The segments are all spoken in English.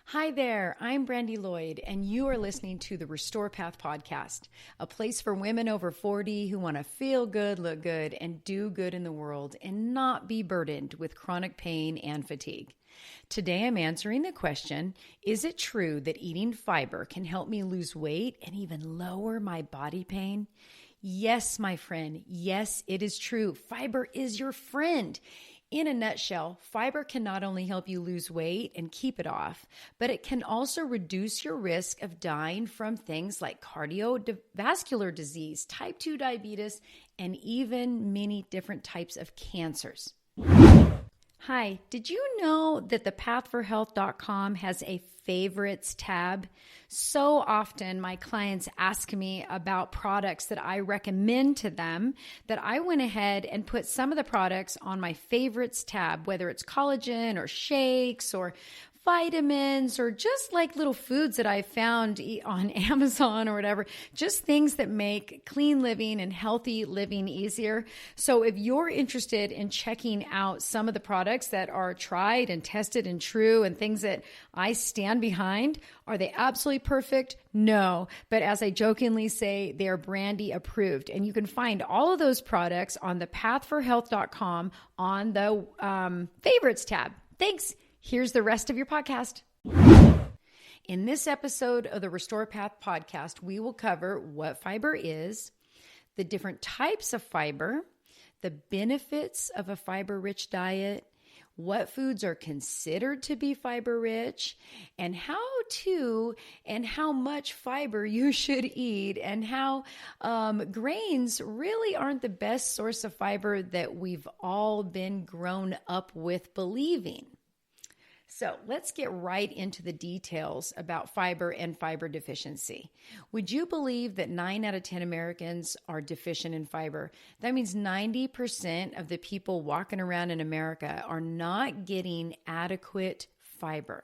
Hi there, I'm Brandy Lloyd, and you are listening to the Restore Path podcast, a place for women over 40 who want to feel good, look good, and do good in the world and not be burdened with chronic pain and fatigue. Today I'm answering the question, is it true that eating fiber can help me lose weight and even lower my body pain? Yes, my friend. Yes, it is true. Fiber is your friend. In a nutshell, fiber can not only help you lose weight and keep it off, but it can also reduce your risk of dying from things like cardiovascular disease, type 2 diabetes, and even many different types of cancers. Hi, did you know that the pathforhealth.com has a favorites tab? So often my clients ask me about products that I recommend to them that I went ahead and put some of the products on my favorites tab, whether it's collagen or shakes or vitamins or just like little foods that I found on Amazon or whatever, just things that make clean living and healthy living easier. So if you're interested in checking out some of the products that are tried and tested and true and things that I stand behind, are they absolutely perfect? No. But as I jokingly say, they're Brandy approved. And you can find all of those products on the pathforhealth.com on the favorites tab. Thanks. Here's the rest of your podcast. In this episode of the Restore Path podcast, we will cover what fiber is, the different types of fiber, the benefits of a fiber-rich diet, what foods are considered to be fiber-rich, and how much fiber you should eat, and how grains really aren't the best source of fiber that we've all been grown up with believing. So let's get right into the details about fiber and fiber deficiency. Would you believe that 9 out of 10 Americans are deficient in fiber? That means 90% of the people walking around in America are not getting adequate fiber.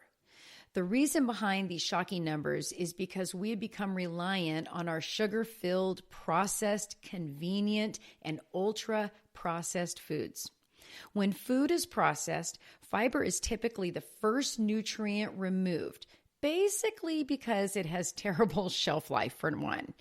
The reason behind these shocking numbers is because we have become reliant on our sugar-filled, processed, convenient, and ultra-processed foods. When food is processed, fiber is typically the first nutrient removed, basically because it has terrible shelf life, for one.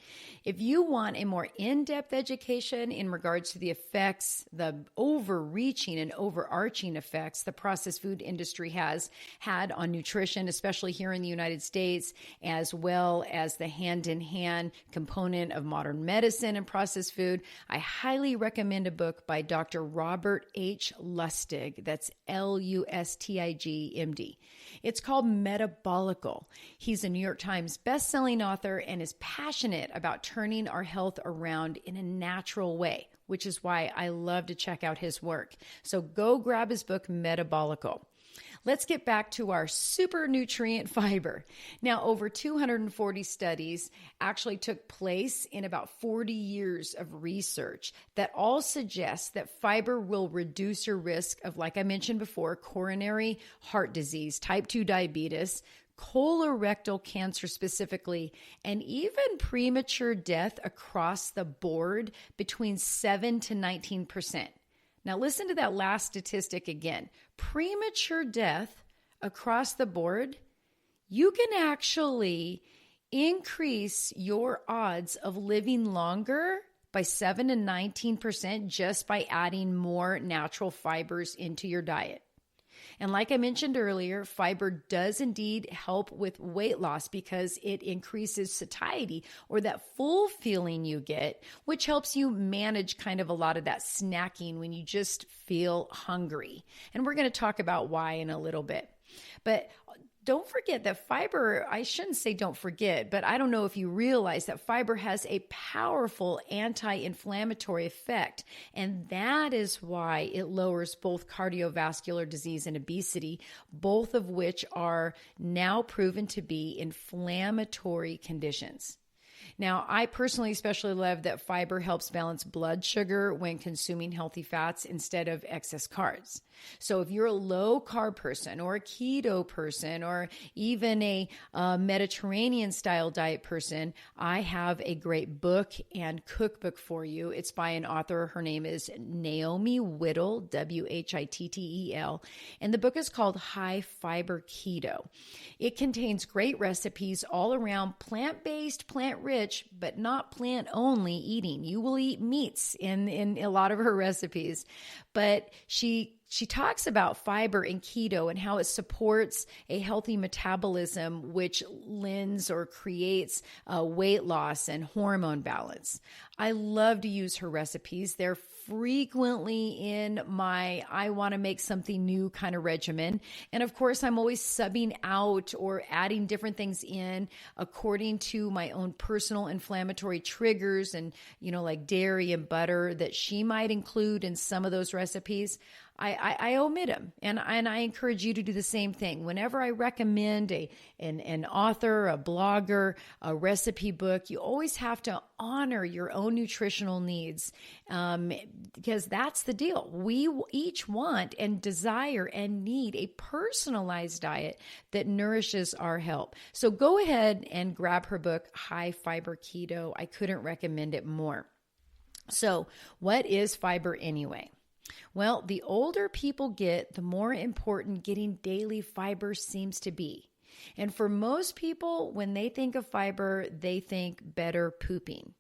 If you want a more in-depth education in regards to the effects, the overreaching and overarching effects the processed food industry has had on nutrition, especially here in the United States, as well as the hand-in-hand component of modern medicine and processed food, I highly recommend a book by Dr. Robert H. Lustig. That's Lustig, MD. It's called Metabolical. He's a New York Times best-selling author and is passionate about turning our health around in a natural way, which is why I love to check out his work. So go grab his book, Metabolical. Let's get back to our super nutrient fiber. Now, over 240 studies actually took place in about 40 years of research that all suggest that fiber will reduce your risk of, like I mentioned before, coronary heart disease, type 2 diabetes, colorectal cancer specifically, and even premature death across the board between 7 to 19%. Now listen to that last statistic again. Premature death across the board, you can actually increase your odds of living longer by 7 to 19% just by adding more natural fibers into your diet. And like I mentioned earlier, fiber does indeed help with weight loss because it increases satiety, or that full feeling you get, which helps you manage kind of a lot of that snacking when you just feel hungry. And we're going to talk about why in a little bit. But don't forget that fiber, I shouldn't say don't forget, but I don't know if you realize that fiber has a powerful anti-inflammatory effect. And that is why it lowers both cardiovascular disease and obesity, both of which are now proven to be inflammatory conditions. Now, I personally especially love that fiber helps balance blood sugar when consuming healthy fats instead of excess carbs. So if you're a low carb person or a keto person or even a Mediterranean style diet person, I have a great book and cookbook for you. It's by an author. Her name is Naomi Whittle, Whittel. And the book is called High Fiber Keto. It contains great recipes all around plant-based, plant-rich, but not plant-only eating. You will eat meats in a lot of her recipes, but she talks about fiber and keto and how it supports a healthy metabolism, which lends or creates weight loss and hormone balance. I love to use her recipes. They're frequently in my I want to make something new kind of regimen. And of course, I'm always subbing out or adding different things in according to my own personal inflammatory triggers and, like dairy and butter that she might include in some of those recipes. I omit them, and I encourage you to do the same thing. Whenever I recommend an author, a blogger, a recipe book, you always have to honor your own nutritional needs, because that's the deal. We each want and desire and need a personalized diet that nourishes our health. So go ahead and grab her book, High Fiber Keto. I couldn't recommend it more. So what is fiber anyway? Well, the older people get, the more important getting daily fiber seems to be. And for most people, when they think of fiber, they think better pooping.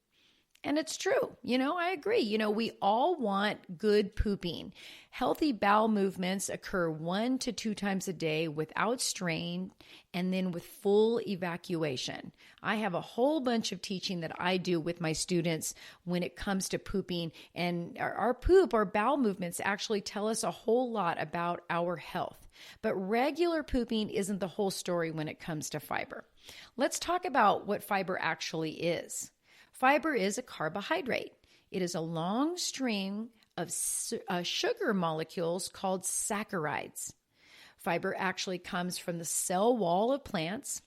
And it's true. I agree. We all want good pooping. Healthy bowel movements occur 1 to 2 times a day without strain and then with full evacuation. I have a whole bunch of teaching that I do with my students when it comes to pooping, and our bowel movements actually tell us a whole lot about our health. But regular pooping isn't the whole story when it comes to fiber. Let's talk about what fiber actually is. Fiber is a carbohydrate. It is a long string of sugar molecules called saccharides. Fiber actually comes from the cell wall of plants,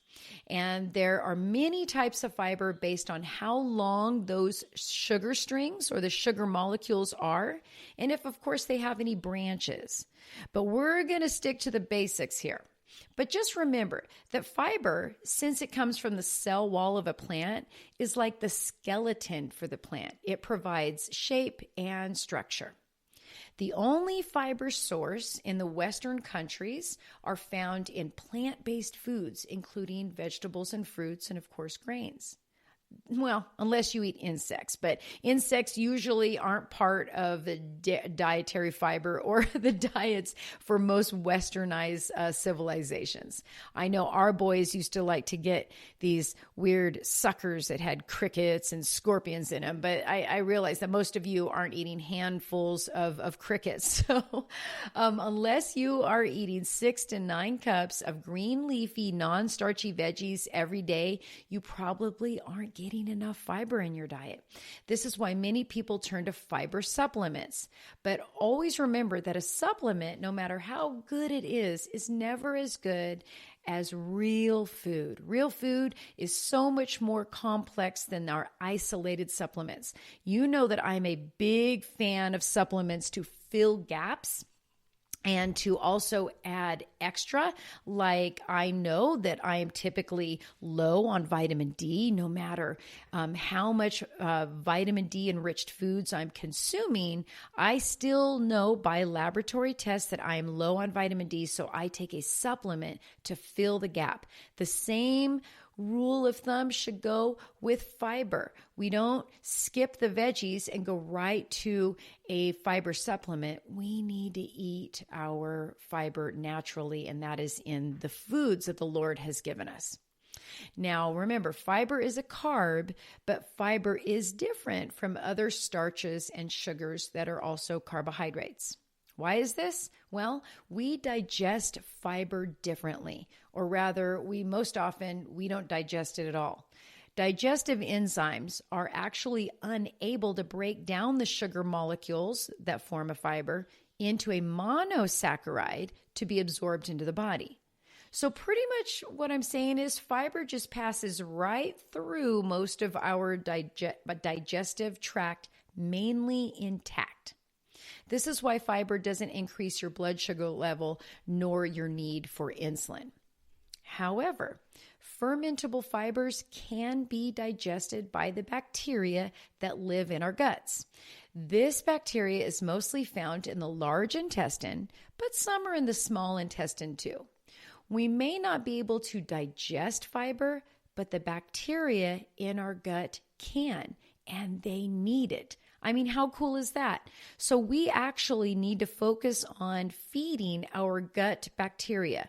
and there are many types of fiber based on how long those sugar strings or the sugar molecules are, and if, of course, they have any branches. But we're going to stick to the basics here. But just remember that fiber, since it comes from the cell wall of a plant, is like the skeleton for the plant. It provides shape and structure. The only fiber source in the Western countries are found in plant-based foods, including vegetables and fruits, and of course, grains. Well, unless you eat insects, but insects usually aren't part of the dietary fiber or the diets for most westernized civilizations. I know our boys used to like to get these weird suckers that had crickets and scorpions in them, but I realize that most of you aren't eating handfuls of crickets. So unless you are eating 6 to 9 cups of green leafy non-starchy veggies every day, you probably aren't getting enough fiber in your diet. This is why many people turn to fiber supplements. But always remember that a supplement, no matter how good it is never as good as real food. Real food is so much more complex than our isolated supplements. You know that I'm a big fan of supplements to fill gaps and to also add extra, like I know that I am typically low on vitamin D, no matter how much vitamin D enriched foods I'm consuming, I still know by laboratory tests that I am low on vitamin D, so I take a supplement to fill the gap. The same rule of thumb should go with fiber. We don't skip the veggies and go right to a fiber supplement. We need to eat our fiber naturally, and that is in the foods that the Lord has given us. Now, remember, fiber is a carb, but fiber is different from other starches and sugars that are also carbohydrates. Why is this? Well, we digest fiber differently, or rather, we don't digest it at all. Digestive enzymes are actually unable to break down the sugar molecules that form a fiber into a monosaccharide to be absorbed into the body. So pretty much what I'm saying is fiber just passes right through most of our digestive tract, mainly intact. This is why fiber doesn't increase your blood sugar level nor your need for insulin. However, fermentable fibers can be digested by the bacteria that live in our guts. This bacteria is mostly found in the large intestine, but some are in the small intestine too. We may not be able to digest fiber, but the bacteria in our gut can, and they need it. I mean, how cool is that? So we actually need to focus on feeding our gut bacteria.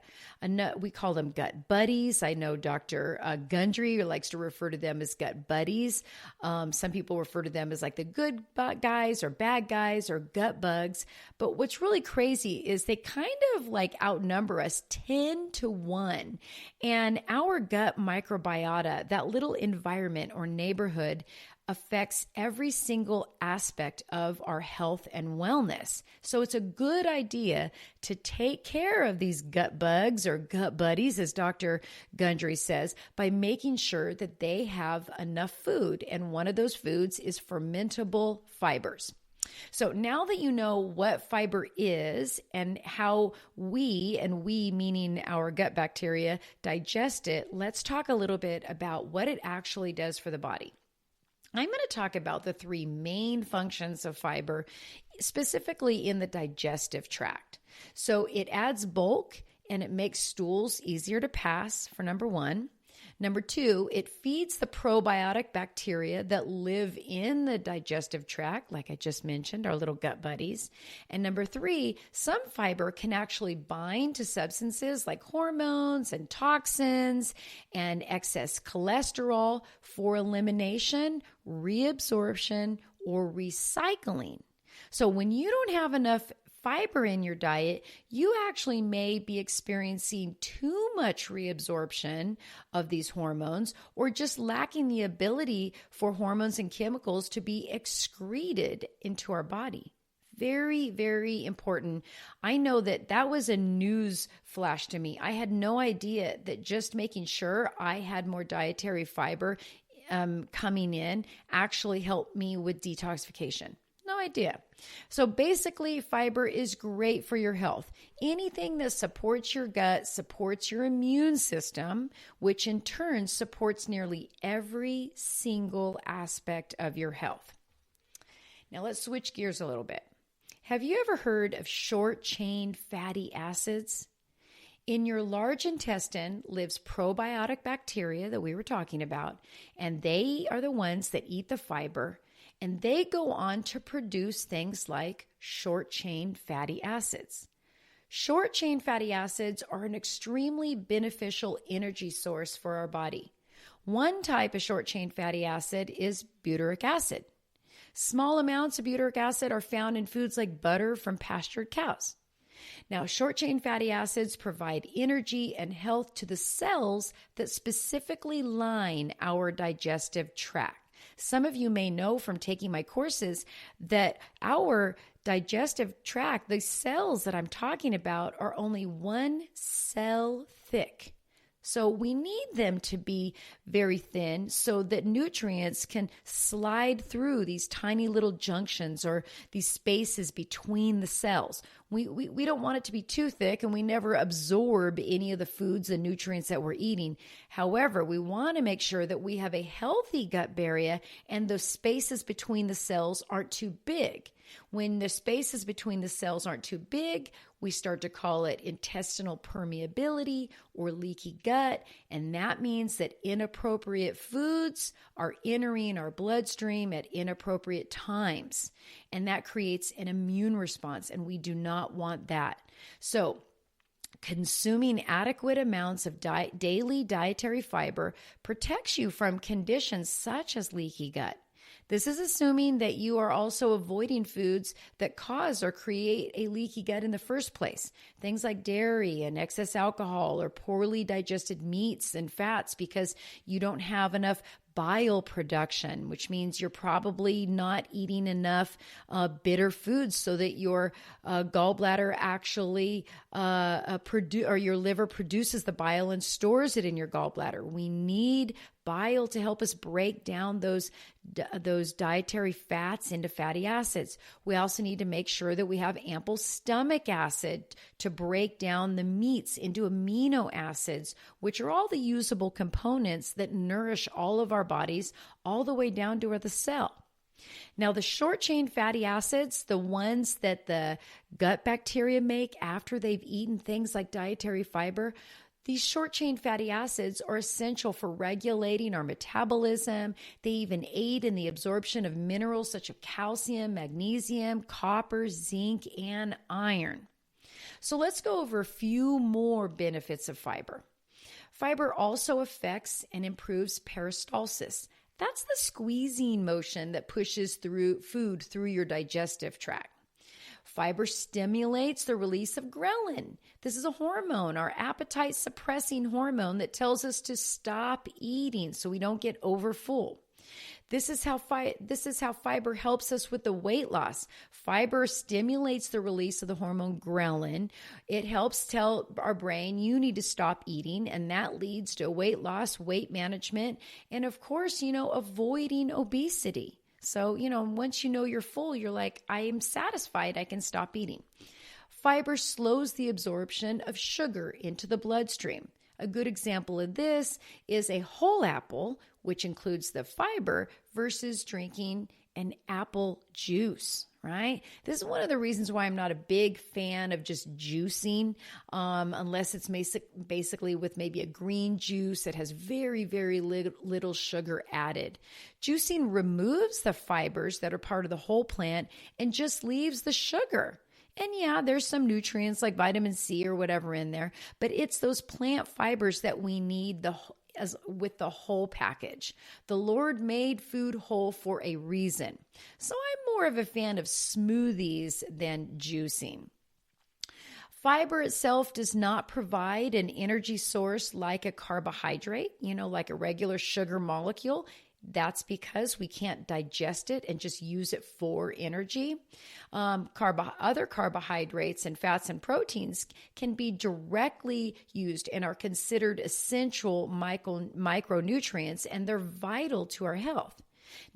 We call them gut buddies. I know Dr. Gundry likes to refer to them as gut buddies. Some people refer to them as like the good guys or bad guys or gut bugs. But what's really crazy is they kind of like outnumber us 10-1. And our gut microbiota, that little environment or neighborhood, affects every single aspect of our health and wellness. So it's a good idea to take care of these gut bugs or gut buddies, as Dr. Gundry says, by making sure that they have enough food. And one of those foods is fermentable fibers. So now that you know what fiber is and how we meaning our gut bacteria, digest it, let's talk a little bit about what it actually does for the body. I'm going to talk about the 3 main functions of fiber, specifically in the digestive tract. So it adds bulk and it makes stools easier to pass, for number 1. Number 2, it feeds the probiotic bacteria that live in the digestive tract, like I just mentioned, our little gut buddies. And number 3, some fiber can actually bind to substances like hormones and toxins and excess cholesterol for elimination, reabsorption, or recycling. So when you don't have enough fiber in your diet, you actually may be experiencing too much reabsorption of these hormones or just lacking the ability for hormones and chemicals to be excreted into our body. Very, very important. I know that was a news flash to me. I had no idea that just making sure I had more dietary fiber coming in actually helped me with detoxification. No idea. So basically, fiber is great for your health. Anything that supports your gut supports your immune system, which in turn supports nearly every single aspect of your health. Now let's switch gears a little bit. Have you ever heard of short-chain fatty acids? In your large intestine lives probiotic bacteria that we were talking about, and they are the ones that eat the fiber. And they go on to produce things like short-chain fatty acids. Short-chain fatty acids are an extremely beneficial energy source for our body. One type of short-chain fatty acid is butyric acid. Small amounts of butyric acid are found in foods like butter from pastured cows. Now, short-chain fatty acids provide energy and health to the cells that specifically line our digestive tract. Some of you may know from taking my courses that our digestive tract, the cells that I'm talking about, are only 1 cell thick. So we need them to be very thin so that nutrients can slide through these tiny little junctions or these spaces between the cells. We don't want it to be too thick, and we never absorb any of the foods and nutrients that we're eating. However, we want to make sure that we have a healthy gut barrier and the spaces between the cells aren't too big. When the spaces between the cells aren't too big, we start to call it intestinal permeability or leaky gut, and that means that inappropriate foods are entering our bloodstream at inappropriate times, and that creates an immune response, and we do not want that. So consuming adequate amounts of daily dietary fiber protects you from conditions such as leaky gut. This is assuming that you are also avoiding foods that cause or create a leaky gut in the first place. Things like dairy and excess alcohol or poorly digested meats and fats because you don't have enough bile production, which means you're probably not eating enough bitter foods so that your gallbladder actually or your liver produces the bile and stores it in your gallbladder. We need bile to help us break down those dietary fats into fatty acids. We also need to make sure that we have ample stomach acid to break down the meats into amino acids, which are all the usable components that nourish all of our bodies all the way down to the cell. Now, the short-chain fatty acids, the ones that the gut bacteria make after they've eaten things like dietary fiber, these short-chain fatty acids are essential for regulating our metabolism. They even aid in the absorption of minerals such as calcium, magnesium, copper, zinc, and iron. So let's go over a few more benefits of fiber. Fiber also affects and improves peristalsis. That's the squeezing motion that pushes through food through your digestive tract. Fiber stimulates the release of ghrelin. This is a hormone, our appetite suppressing hormone that tells us to stop eating so we don't get overfull. This is how fiber helps us with the weight loss. Fiber stimulates the release of the hormone ghrelin. It helps tell our brain you need to stop eating, and that leads to weight loss, weight management, and of course, avoiding obesity. So, once you know you're full, you're like, I am satisfied, I can stop eating. Fiber slows the absorption of sugar into the bloodstream. A good example of this is a whole apple, which includes the fiber, versus drinking an apple juice, right? This is one of the reasons why I'm not a big fan of just juicing, unless it's basically with maybe a green juice that has very, very little sugar added. Juicing removes the fibers that are part of the whole plant and just leaves the sugar. And yeah, there's some nutrients like vitamin C or whatever in there, but it's those plant fibers that we need with the whole package. The Lord made food whole for a reason. So I'm more of a fan of smoothies than juicing. Fiber itself does not provide an energy source like a carbohydrate, like a regular sugar molecule. That's because we can't digest it and just use it for energy. Other carbohydrates and fats and proteins can be directly used and are considered essential micronutrients, and they're vital to our health.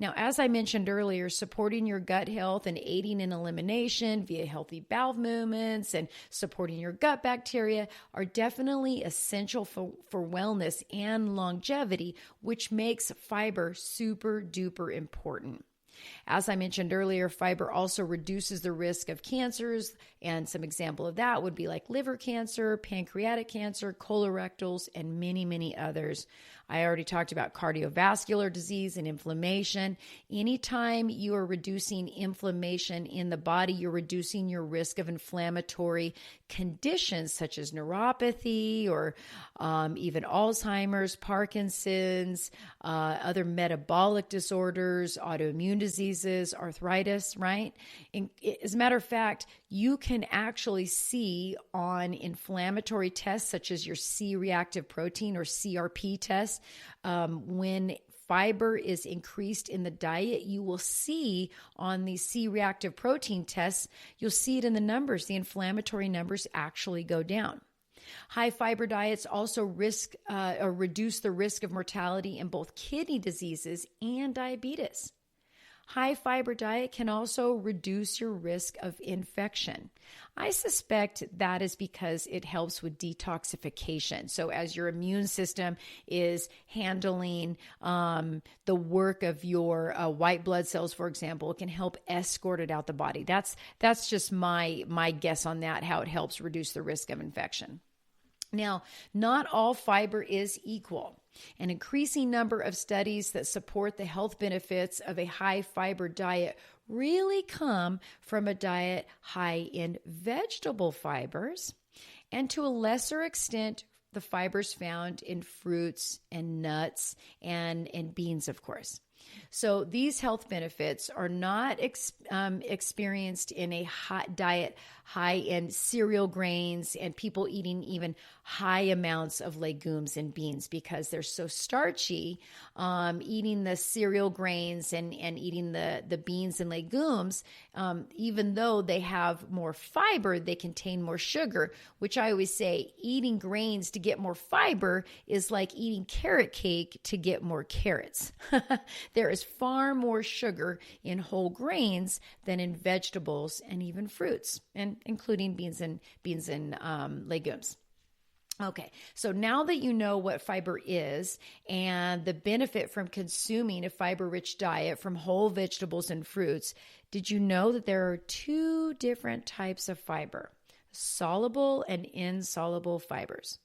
Now, as I mentioned earlier, supporting your gut health and aiding in elimination via healthy bowel movements and supporting your gut bacteria are definitely essential for wellness and longevity, which makes fiber super duper important. As I mentioned earlier, fiber also reduces the risk of cancers, and some example of that would be like liver cancer, pancreatic cancer, colorectals, and many, many others. I already talked about cardiovascular disease and inflammation. Anytime you are reducing inflammation in the body, you're reducing your risk of inflammatory conditions such as neuropathy or even Alzheimer's, Parkinson's, other metabolic disorders, autoimmune diseases, arthritis, right? And as a matter of fact, you can actually see on inflammatory tests such as your C-reactive protein or CRP test, when fiber is increased in the diet, you will see on the C-reactive protein tests, you'll see it in the numbers. The inflammatory numbers actually go down. High fiber diets also reduce the risk of mortality in both kidney diseases and diabetes. High fiber diet can also reduce your risk of infection. I suspect that is because it helps with detoxification. So as your immune system is handling the work of your white blood cells, for example, it can help escort it out the body. That's just my guess on that, how it helps reduce the risk of infection. Now, not all fiber is equal. An increasing number of studies that support the health benefits of a high fiber diet really come from a diet high in vegetable fibers, and to a lesser extent, the fibers found in fruits and nuts and beans, of course. So these health benefits are not experienced in a hot diet high in cereal grains and people eating even high amounts of legumes and beans because they're so starchy. Eating the cereal grains and eating the beans and legumes, even though they have more fiber, they contain more sugar, which I always say eating grains to get more fiber is like eating carrot cake to get more carrots. There is far more sugar in whole grains than in vegetables and even fruits, and including beans and legumes. Okay, so now that you know what fiber is and the benefit from consuming a fiber-rich diet from whole vegetables and fruits, did you know that there are two different types of fiber, soluble and insoluble fibers?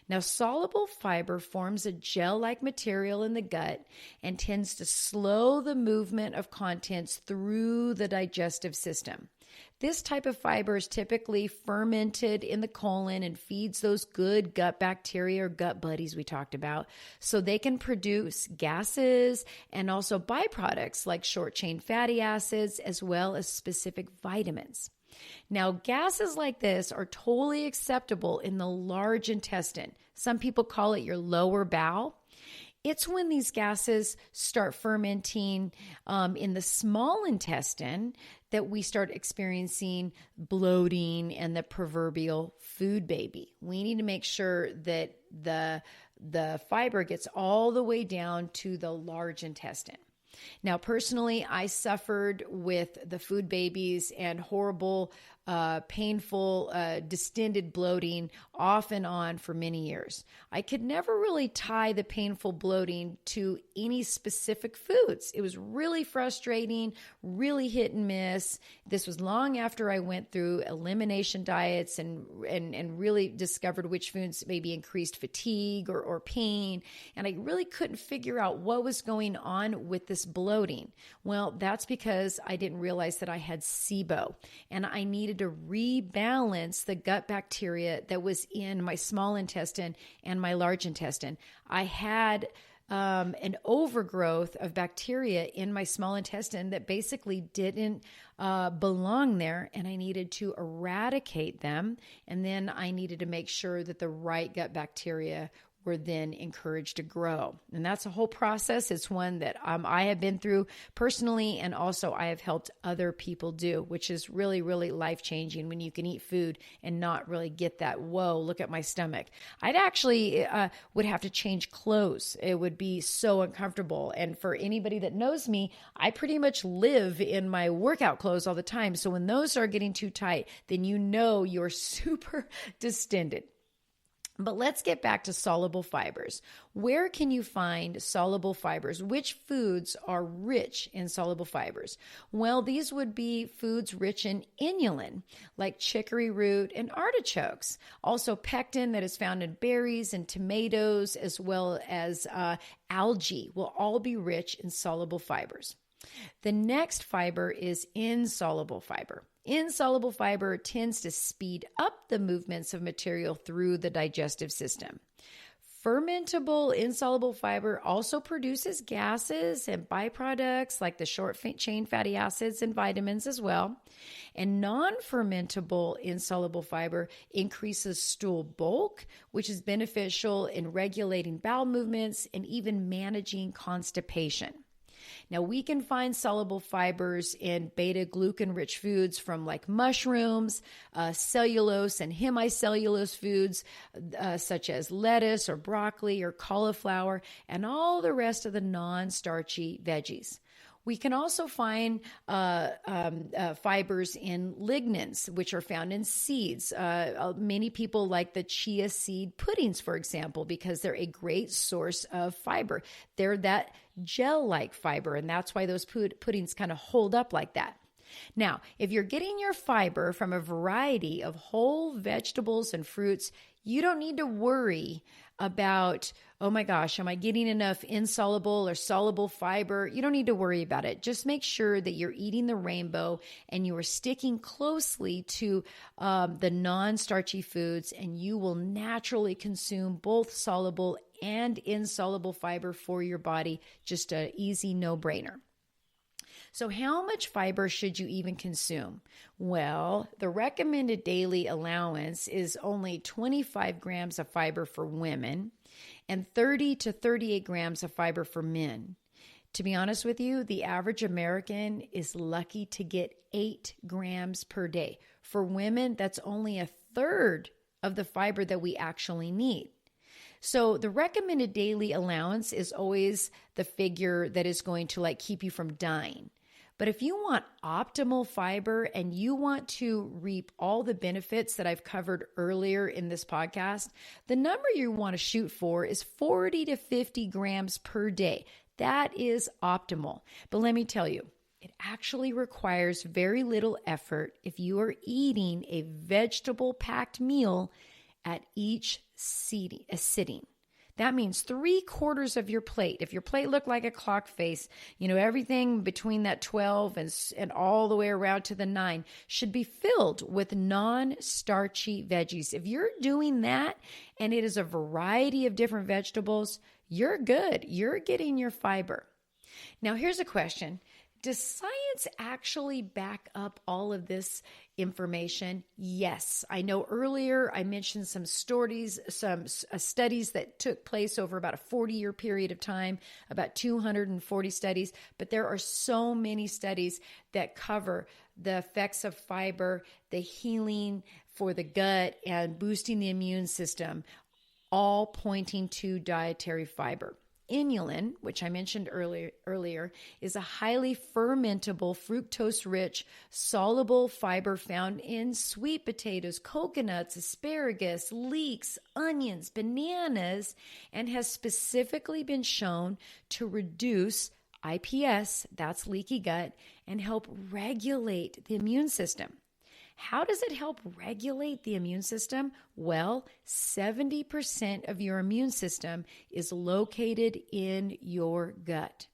Now, soluble fiber forms a gel-like material in the gut and tends to slow the movement of contents through the digestive system. This type of fiber is typically fermented in the colon and feeds those good gut bacteria or gut buddies we talked about, so they can produce gases and also byproducts like short-chain fatty acids as well as specific vitamins. Now, gases like this are totally acceptable in the large intestine. Some people call it your lower bowel. It's when these gases start fermenting in the small intestine that we start experiencing bloating and the proverbial food baby. We need to make sure that the fiber gets all the way down to the large intestine. Now, personally, I suffered with the food babies and horrible, painful, distended bloating off and on for many years. I could never really tie the painful bloating to any specific foods. It was really frustrating, really hit and miss. This was long after I went through elimination diets and really discovered which foods maybe increased fatigue or pain. And I really couldn't figure out what was going on with this bloating. Well, that's because I didn't realize that I had SIBO and I needed to rebalance the gut bacteria that was in my small intestine and my large intestine. I had an overgrowth of bacteria in my small intestine that basically didn't belong there, and I needed to eradicate them. And then I needed to make sure that the right gut bacteria were then encouraged to grow. And that's a whole process. It's one that I have been through personally, and also I have helped other people do, which is really, really life-changing when you can eat food and not really get that, whoa, look at my stomach. I'd actually would have to change clothes. It would be so uncomfortable. And for anybody that knows me, I pretty much live in my workout clothes all the time. So when those are getting too tight, then you know you're super distended. But let's get back to soluble fibers. Where can you find soluble fibers? Which foods are rich in soluble fibers? Well, these would be foods rich in inulin, like chicory root and artichokes. Also pectin that is found in berries and tomatoes, as well as algae, will all be rich in soluble fibers. The next fiber is insoluble fiber. Insoluble fiber tends to speed up the movements of material through the digestive system. Fermentable insoluble fiber also produces gases and byproducts like the short-chain fatty acids and vitamins as well. And non-fermentable insoluble fiber increases stool bulk, which is beneficial in regulating bowel movements and even managing constipation. Now, we can find soluble fibers in beta-glucan-rich foods from like mushrooms, cellulose and hemicellulose foods such as lettuce or broccoli or cauliflower, and all the rest of the non-starchy veggies. We can also find fibers in lignans, which are found in seeds. Many people like the chia seed puddings, for example, because they're a great source of fiber. They're that gel-like fiber, and that's why those puddings kind of hold up like that. Now, if you're getting your fiber from a variety of whole vegetables and fruits, you don't need to worry about, oh my gosh, am I getting enough insoluble or soluble fiber? You don't need to worry about it. Just make sure that you're eating the rainbow and you are sticking closely to the non-starchy foods, and you will naturally consume both soluble and insoluble fiber for your body. Just an easy no-brainer. So how much fiber should you even consume? Well, the recommended daily allowance is only 25 grams of fiber for women and 30 to 38 grams of fiber for men. To be honest with you, the average American is lucky to get 8 grams per day. For women, that's only a third of the fiber that we actually need. So the recommended daily allowance is always the figure that is going to keep you from dying. But if you want optimal fiber and you want to reap all the benefits that I've covered earlier in this podcast, the number you want to shoot for is 40 to 50 grams per day. That is optimal. But let me tell you, it actually requires very little effort if you are eating a vegetable-packed meal at each sitting. That means 3/4 of your plate. If your plate looked like a clock face, everything between that 12 and all the way around to the 9 should be filled with non-starchy veggies. If you're doing that and it is a variety of different vegetables, you're good. You're getting your fiber. Now, here's a question. Does science actually back up all of this information? Yes. I know earlier I mentioned some studies that took place over about a 40-year period of time, about 240 studies, but there are so many studies that cover the effects of fiber, the healing for the gut, and boosting the immune system, all pointing to dietary fiber. Inulin, which I mentioned earlier, is a highly fermentable, fructose-rich, soluble fiber found in sweet potatoes, coconuts, asparagus, leeks, onions, bananas, and has specifically been shown to reduce IPS, that's leaky gut, and help regulate the immune system. How does it help regulate the immune system? Well, 70% of your immune system is located in your gut.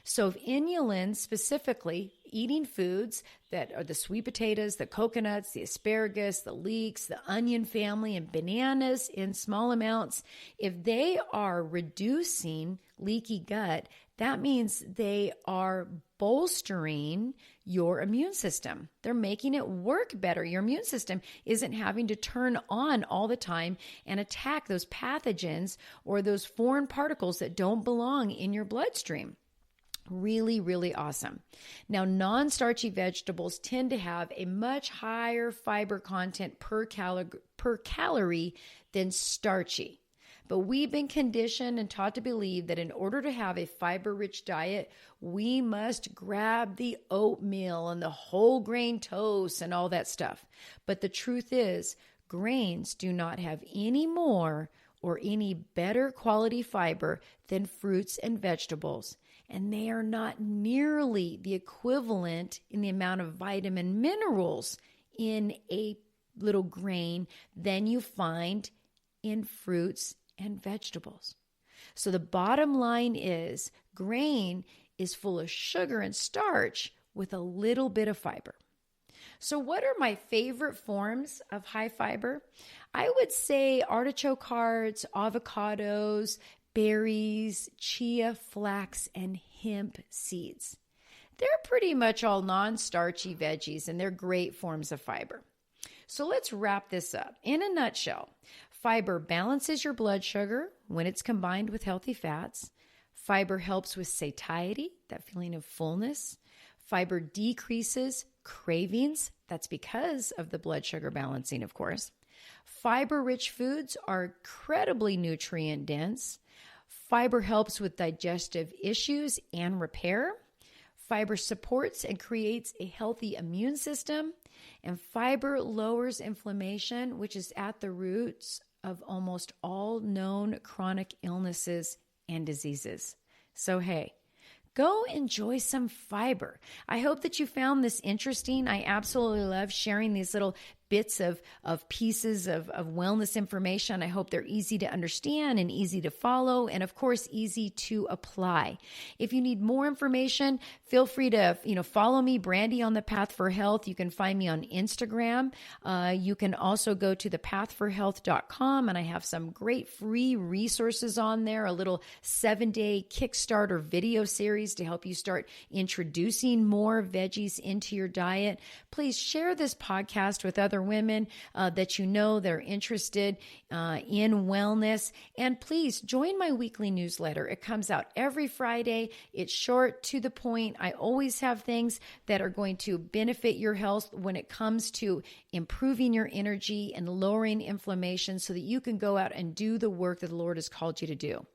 So if inulin, specifically eating foods that are the sweet potatoes, the coconuts, the asparagus, the leeks, the onion family, and bananas in small amounts, if they are reducing leaky gut, that means they are bolstering your immune system. They're making it work better. Your immune system isn't having to turn on all the time and attack those pathogens or those foreign particles that don't belong in your bloodstream. Really, really awesome. Now, non-starchy vegetables tend to have a much higher fiber content per calorie than starchy. But we've been conditioned and taught to believe that in order to have a fiber-rich diet, we must grab the oatmeal and the whole grain toast and all that stuff. But the truth is, grains do not have any more or any better quality fiber than fruits and vegetables. And they are not nearly the equivalent in the amount of vitamin minerals in a little grain than you find in fruits and vegetables. So the bottom line is grain is full of sugar and starch with a little bit of fiber. So what are my favorite forms of high fiber? I would say artichoke hearts, avocados, berries, chia, flax, and hemp seeds. They're pretty much all non-starchy veggies, and they're great forms of fiber. So let's wrap this up. In a nutshell, fiber balances your blood sugar when it's combined with healthy fats. Fiber helps with satiety, that feeling of fullness. Fiber decreases cravings. That's because of the blood sugar balancing, of course. Fiber-rich foods are incredibly nutrient dense. Fiber helps with digestive issues and repair. Fiber supports and creates a healthy immune system. And fiber lowers inflammation, which is at the roots of almost all known chronic illnesses and diseases. So, hey, go enjoy some fiber. I hope that you found this interesting. I absolutely love sharing these little bits of pieces of wellness information. I hope they're easy to understand and easy to follow, and of course, easy to apply. If you need more information, feel free to, follow me, Brandy on the Path for Health. You can find me on Instagram. You can also go to thepathforhealth.com, and I have some great free resources on there, a little 7-day Kickstarter video series to help you start introducing more veggies into your diet. Please share this podcast with other women that you know that are interested in wellness. And please join my weekly newsletter. It comes out every Friday. It's short, to the point. I always have things that are going to benefit your health when it comes to improving your energy and lowering inflammation so that you can go out and do the work that the Lord has called you to do.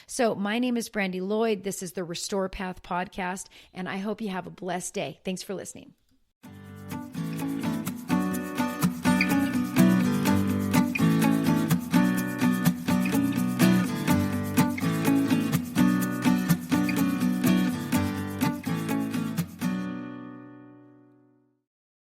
So my name is Brandy Lloyd. This is the Restore Path podcast, and I hope you have a blessed day. Thanks for listening.